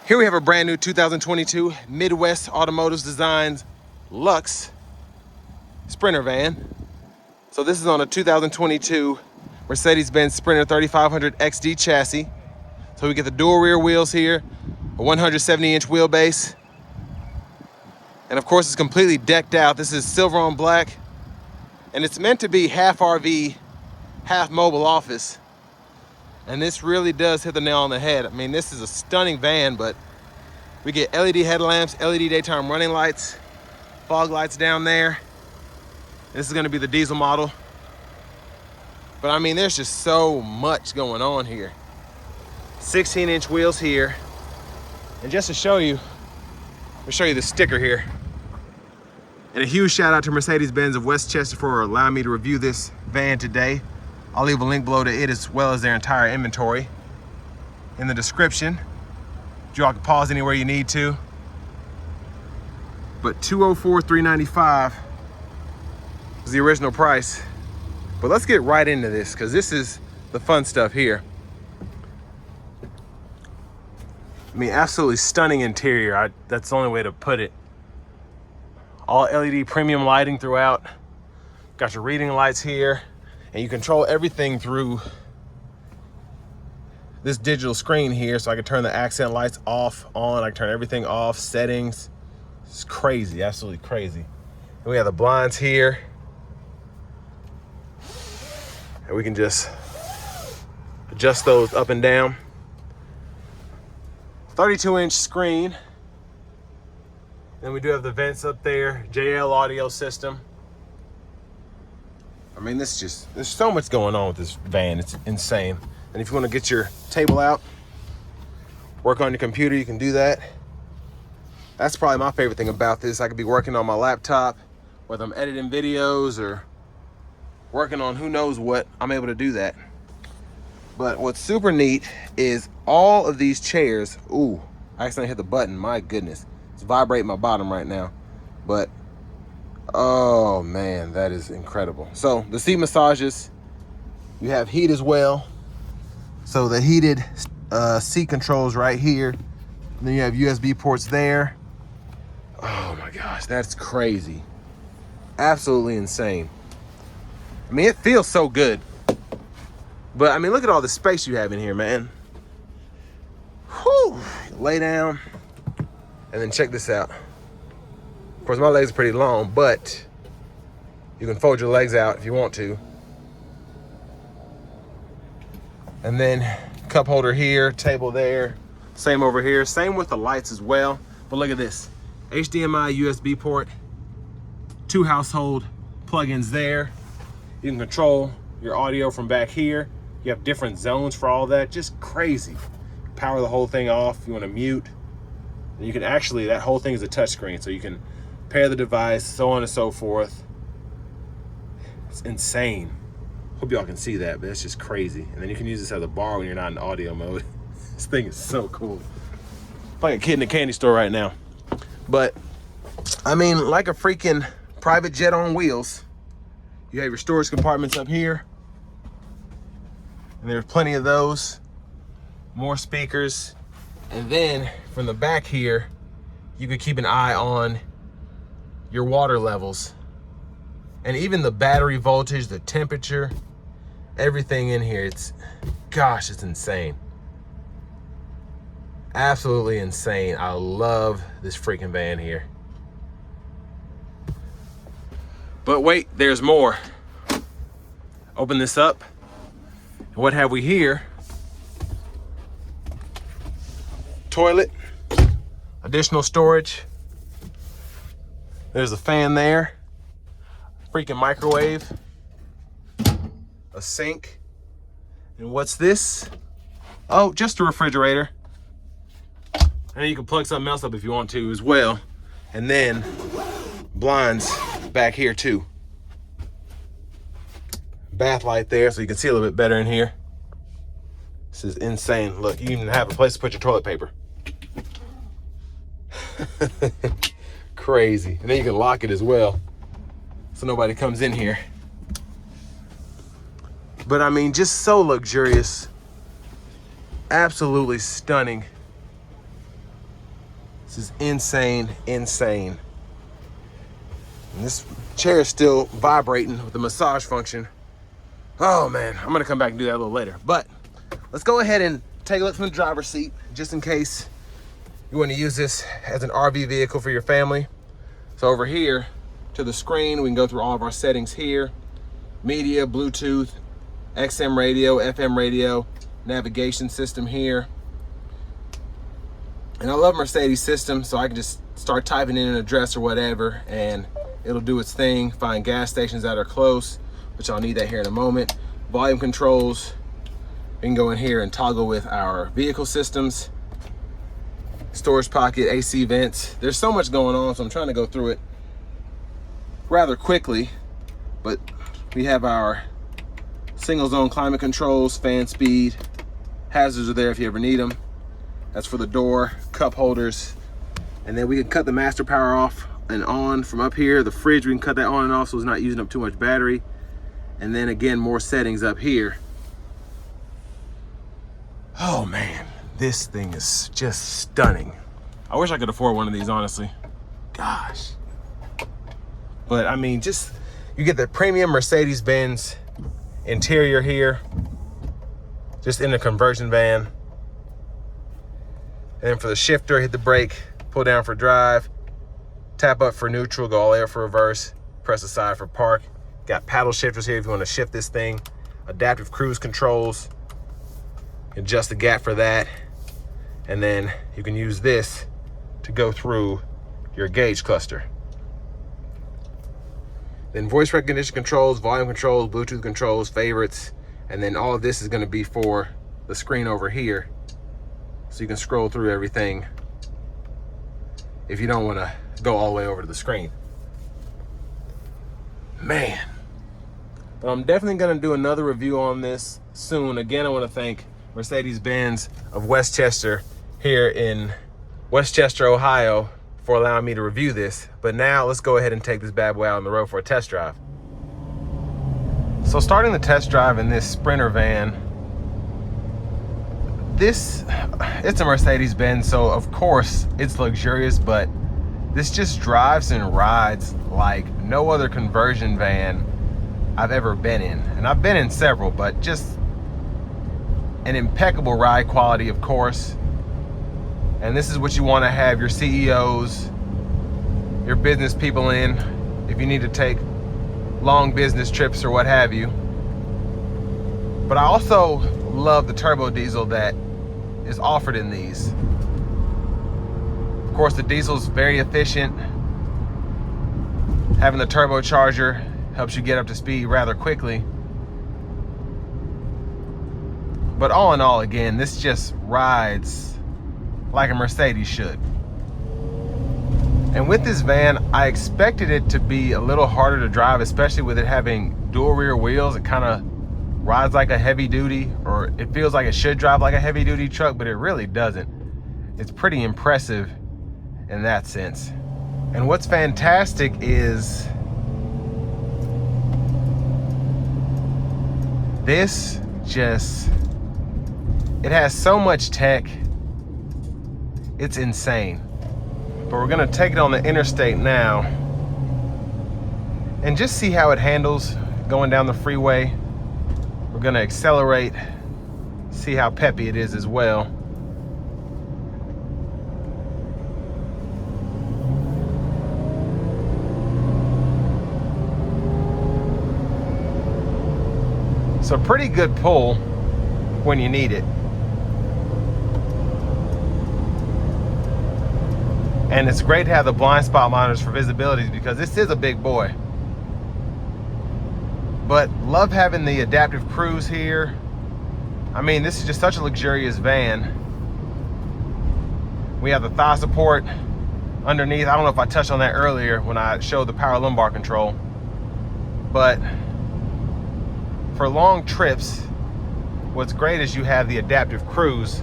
Here we have a brand new 2022 Midwest Automotive Designs Luxe Sprinter van. So this is on a 2022 Mercedes-Benz Sprinter 3500 XD chassis. So we get the dual rear wheels here, a 170-inch wheelbase. And of course it's completely decked out. This is silver on black. And it's meant to be half RV, half mobile office. And this really does hit the nail on the head. I mean, this is a stunning van, but we get LED headlamps, LED daytime running lights, fog lights down there. This is gonna be the diesel model. But I mean, there's just so much going on here. 16-inch wheels here. And just to show you, I'll show you the sticker here. And a huge shout out to Mercedes-Benz of West Chester for allowing me to review this van today. I'll leave a link below to it as well as their entire inventory in the description. You all can pause anywhere you need to. But $204,395 is the original price. But let's get right into this because this is the fun stuff here. I mean, absolutely stunning interior. That's the only way to put it. All LED premium lighting throughout. Got your reading lights here. And you control everything through this digital screen here. So I can turn the accent lights off, on. I can turn everything off, settings. It's crazy, absolutely crazy. And we have the blinds here. And we can just adjust those up and down. 32-inch screen. Then we do have the vents up there, JL audio system. I mean, there's so much going on with this van. It's insane. And if you want to get your table out, work on your computer, you can do that. That's probably my favorite thing about this. I could be working on my laptop, whether I'm editing videos or working on who knows what, I'm able to do that. But what's super neat is all of these chairs. Ooh, I accidentally hit the button, my goodness. It's vibrating my bottom right now. But oh man, that is incredible. So the seat massages, you have heat as well. So the heated seat controls right here. And then you have USB ports there. Oh my gosh, that's crazy. Absolutely insane. I mean, it feels so good. But I mean, look at all the space you have in here, man. Whew. Lay down and then check this out. Of course, my legs are pretty long, but you can fold your legs out if you want to. And then cup holder here, table there, same over here. Same with the lights as well. But look at this, HDMI USB port, 2 household plugins there. You can control your audio from back here. You have different zones for all that, just crazy. Power the whole thing off, you wanna mute. And you can actually, that whole thing is a touchscreen, so you can pair the device, so on and so forth. It's insane. Hope y'all can see that, but it's just crazy. And then you can use this as a bar when you're not in audio mode. This thing is so cool. It's like a kid in a candy store right now. But, I mean, like a freaking private jet on wheels. You have your storage compartments up here. And there's plenty of those. More speakers. And then, from the back here, you can keep an eye on your water levels and even the battery voltage, the temperature, everything in here. Gosh, it's insane. Absolutely insane. I love this freaking van here. But wait, there's more. Open this up. What have we here? Toilet, additional storage. There's a fan there, freaking microwave, a sink, and what's this? Oh, just a refrigerator. And you can plug something else up if you want to as well. And then blinds back here too. Bath light there so you can see a little bit better in here. This is insane. Look, you even have a place to put your toilet paper. Crazy. And then you can lock it as well so nobody comes in here. But I mean, just so luxurious. Absolutely stunning. This is insane, insane. And this chair is still vibrating with the massage function. Oh man, I'm gonna come back and do that a little later. But let's go ahead and take a look from the driver's seat, just in case you want to use this as an RV vehicle for your family. So over here to the screen, we can go through all of our settings here. Media, Bluetooth, XM radio, FM radio, navigation system here. And I love Mercedes system, so I can just start typing in an address or whatever, and it'll do its thing, find gas stations that are close, which I'll need that here in a moment. Volume controls, we can go in here and toggle with our vehicle systems. Storage pocket, AC vents. There's so much going on, so I'm trying to go through it rather quickly, but we have our single zone climate controls, fan speed, hazards are there if you ever need them. That's for the door, cup holders, and then we can cut the master power off and on from up here. The fridge, we can cut that on and off so it's not using up too much battery. And then again, more settings up here. Oh man, this thing is just stunning. I wish I could afford one of these, honestly. Gosh. But I mean, just, you get the premium Mercedes-Benz interior here, just in a conversion van. And then for the shifter, hit the brake, pull down for drive, tap up for neutral, go all the way up for reverse, press aside for park. Got paddle shifters here if you want to shift this thing. Adaptive cruise controls, adjust the gap for that. And then you can use this to go through your gauge cluster. Then voice recognition controls, volume controls, Bluetooth controls, favorites, and then all of this is going to be for the screen over here. So you can scroll through everything if you don't want to go all the way over to the screen. Man. But I'm definitely going to do another review on this soon. Again, I want to thank Mercedes-Benz of West Chester here in West Chester, Ohio, for allowing me to review this. But now let's go ahead and take this bad boy out on the road for a test drive. So starting the test drive in this Sprinter van, it's a Mercedes-Benz, so of course it's luxurious, but this just drives and rides like no other conversion van I've ever been in. And I've been in several, but just an impeccable ride quality, of course. And this is what you want to have your CEOs, your business people in, if you need to take long business trips or what have you. But I also love the turbo diesel that is offered in these. Of course, the diesel's very efficient. Having the turbocharger helps you get up to speed rather quickly. But all in all, again, this just rides like a Mercedes should. And with this van, I expected it to be a little harder to drive, especially with it having dual rear wheels. It kind of rides like a heavy duty, or it feels like it should drive like a heavy duty truck, but it really doesn't. It's pretty impressive in that sense. And what's fantastic is this it has so much tech, it's insane. But we're gonna take it on the interstate now and just see how it handles going down the freeway. We're gonna accelerate, see how peppy it is as well. So pretty good pull when you need it. And it's great to have the blind spot monitors for visibility because this is a big boy. But love having the adaptive cruise here. I mean, this is just such a luxurious van. We have the thigh support underneath. I don't know if I touched on that earlier when I showed the power lumbar control. But for long trips, what's great is you have the adaptive cruise.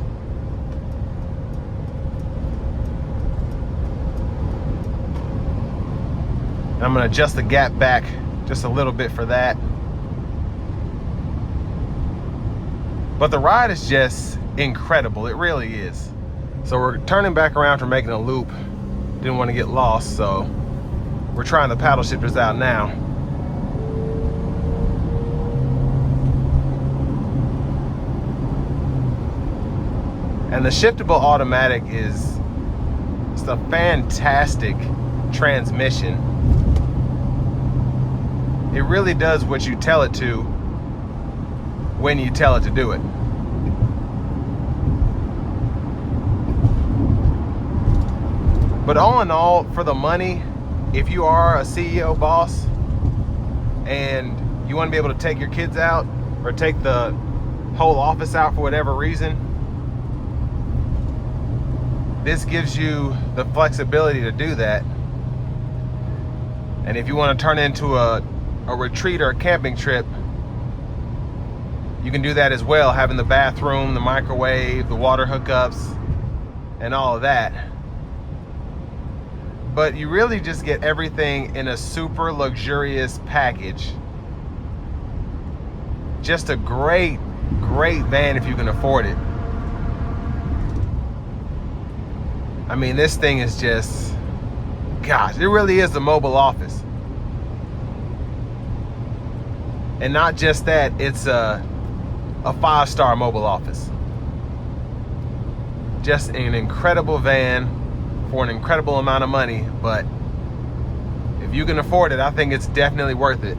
And I'm going to adjust the gap back just a little bit for that. But the ride is just incredible. It really is. So we're turning back around from making a loop. Didn't want to get lost, so we're trying the paddle shifters out now. And the shiftable automatic is it's a fantastic transmission. It really does what you tell it to when you tell it to do it. But all in all, for the money, if you are a CEO boss and you want to be able to take your kids out or take the whole office out for whatever reason, this gives you the flexibility to do that. And if you want to turn it into a retreat or a camping trip, you can do that as well, having the bathroom, the microwave, the water hookups, and all of that. But you really just get everything in a super luxurious package. Just a great, great van if you can afford it. I mean, this thing is just, gosh, it really is a mobile office. And not just that, it's a 5-star mobile office. Just an incredible van for an incredible amount of money, but if you can afford it, I think it's definitely worth it.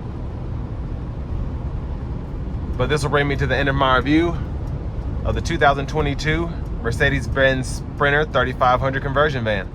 But this will bring me to the end of my review of the 2022 Mercedes-Benz Sprinter 3500 conversion van.